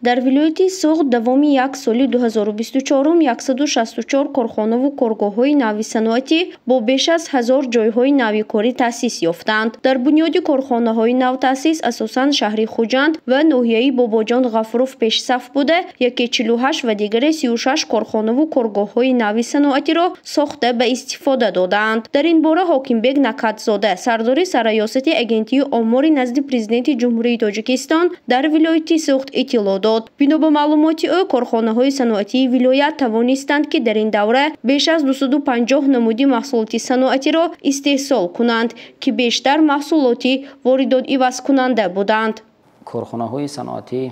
در ولایت سوغد دوام یک سال 2024 164 کارخانه و کارگاه‌های نوی صنعتی با بیش از 1000 جایهای نوی کاری تأسیس یافتند. در بنیاد کارخانه‌های نو تأسیس اساساً شهر خوجند و ناحیه باباجان غفروف پیش صف بوده، یکی 48 و دیگر 36 کارخانه و کارگاه‌های نوی صنعتی را ساخته به استفاده دادند. در این باره حاکمبگ نکاتزاده سردار سرریاست اگنتی آمار نزد پرزیدنت جمهوری تاجیکستان در ولایت سوغد اطلاع داد. بنا به معلومات او کارخانه‌های صنعتی ولایت توانستند که در این دوره بیش از 250 نمودی محصولات صنعتی را استحصال کنند که بیشتر محصولات واردات عوض کننده بودند. کارخانه‌های صنعتی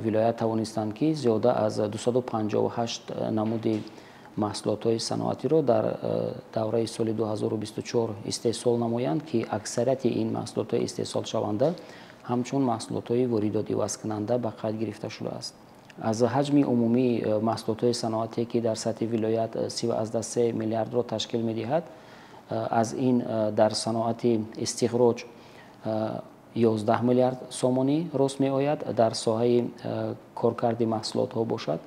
ولایت توانستند که زیاده از 258 نمودی محصولات صنعتی را در دوره سال 2024 استحصال نمایند که اکثریت این محصولات استحصال شونده همچون محصولات واردات عوض کننده به قید گرفته شده است. از حجم عمومی محصولات صنعتی که در سطح ولایت 3 میلیارد را تشکیل می‌دهد، از این در صنعت استخراج 11 میلیارد سومانی رست می‌آید، در ساحه کارکرد محصولات ها باشد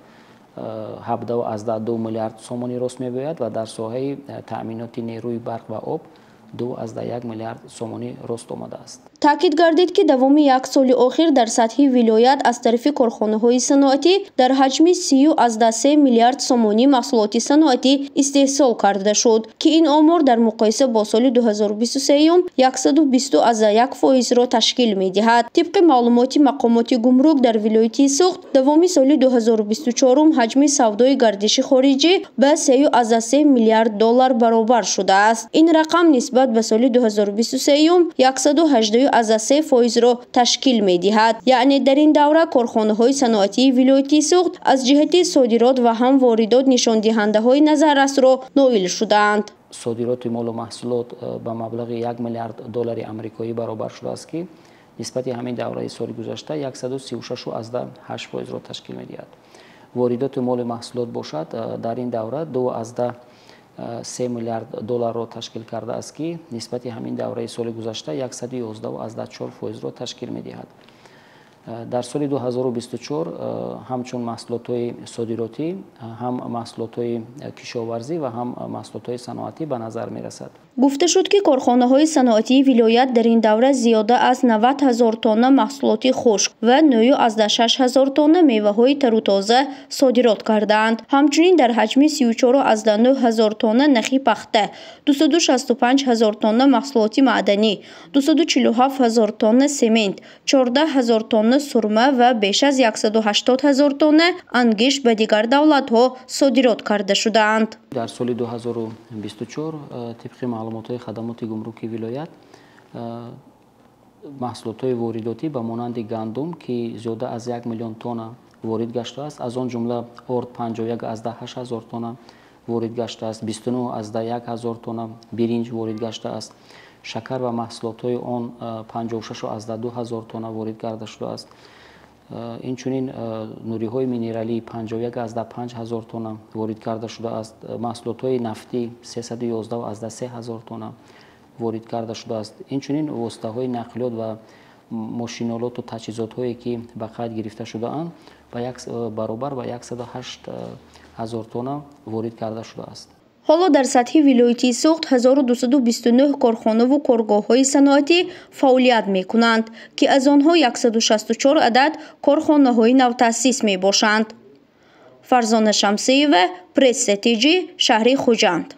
17.2 میلیارد سومانی رست می‌آید و در ساحه تأمینات نیروی برق و آب 2.1 میلیارد سومانی رست آمده است. تاکید گردید که دوام یک سال اخیر در سطح ولایت از طرف کارخانه‌های صنعتی در حجم 30.3 میلیارد سومانی محصولات صنعتی استحصال کرده شد که این آمار در مقایسه با سال 2023 120.1% را تشکیل می‌دهد. طبق معلومات مقامات گمرک در ولایت سوغد دوام سال 2024 حجم سودای گردش خارجی به 3.3 میلیارد دلار برابر شده است. این رقم نسبت به سال 2023 118.3% را تشکیل می‌دهد. یعنی در این دوره کارخانه‌های صنعتی ولایت سوغد از جهت صادرات و هم واردات نشان دهنده‌های نظررس را نائل شدند. صادرات مال و محصولات به مبلغ 1 میلیارد دلار آمریکایی برابر شده است که نسبت همین دوره سال گذشته 136.8% را تشکیل می‌دهد. واردات مال و محصولات باشد در این دوره 2.3 میلیارد دلار را تشکیل کرده است که نسبت همین دوره سال گذشته 111.4% را تشکیل می‌دهد. در سال 2024 همچون محصولات صادراتی، هم محصولات کشاورزی و هم محصولات صنعتی به نظر می‌رسد. گفته شد که کارخانه‌های صنعتی ولایت در این دوره زیاده از 90,000 تن محصولات خشک و 9.6,000 تن میوه‌های تر و تازه صادرات کردند. همچنین در حجم 34.9,000 تن نخی پخته، 265,000 تن محصولات معدنی، 247,000 تن سمنت، 14,000 تن سرمه و بیش از 180,000 تن انگشت به دیگر دولت‌ها صادرات کرده شدند. در سال 2024 طبق معلومات خدمات گمرکی ولایت محصولات وارداتی به مانند گندم که زیاده از 1 میلیون تن وارد گشته است، از آن جمله ارد 51.8 تن وارد گشته است، 29.1 تن برنج وارد گشته است، شکر و محصولات آن 56.2 تن وارد کرده شده است. اینچنین نوری‌های مینرالی 51.5 تن وارد کرده شده است. محصولات نفتی 311.3 تن وارد کرده شده است. اینچنین واسطه‌های نقلیات و ماشینالات و تجهیزات‌هایی که به قید گرفته شده اند برابر به 108,000 تن وارد کرده شده است. حالا در سطح ولایت سوغد 1229 کارخانه و کارگاه‌های صنعتی فعالیت می‌کنند که از آنها 164 عدد کارخانه‌های نوتأسیس می‌باشند. فرزانه شمسی‌یوه، پرس ستیجی، شهر خوجند.